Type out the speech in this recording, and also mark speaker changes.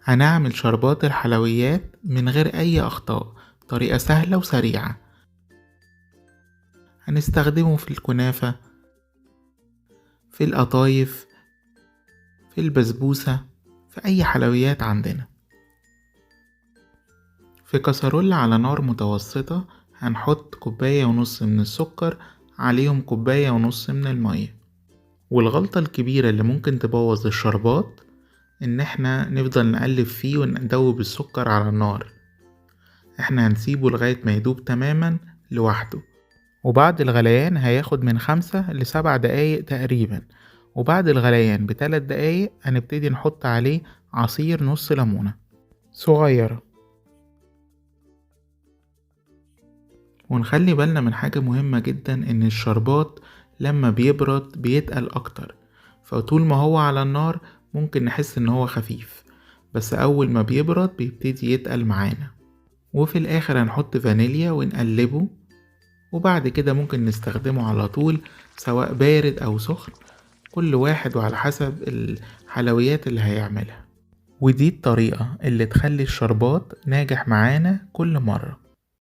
Speaker 1: هنعمل شربات الحلويات من غير أي أخطاء، طريقة سهلة وسريعة. هنستخدمه في الكنافة، في القطايف، في البسبوسة، في أي حلويات عندنا. في كسرولة على نار متوسطة هنحط 1.5 كوباية من السكر، عليهم 1.5 كوباية من المية. والغلطة الكبيرة اللي ممكن تبوظ الشربات ان احنا نفضل نقلب فيه وندوب السكر على النار. احنا هنسيبه لغاية ما يدوب تماما لوحده، وبعد الغليان هياخد من 5 ل7 دقايق تقريبا. وبعد الغليان ب3 دقايق هنبتدي نحط عليه عصير نص ليمونة صغيرة. ونخلي بالنا من حاجة مهمة جدا، ان الشربات لما بيبرد بيتقل اكتر، فطول ما هو على النار ممكن نحس ان هو خفيف، بس اول ما بيبرد بيبتدي يتقل معانا. وفي الاخر هنحط فانيليا ونقلبه، وبعد كده ممكن نستخدمه على طول سواء بارد او سخن، كل واحد وعلى حسب الحلويات اللي هيعملها. ودي الطريقة اللي تخلي الشربات ناجح معانا كل مرة.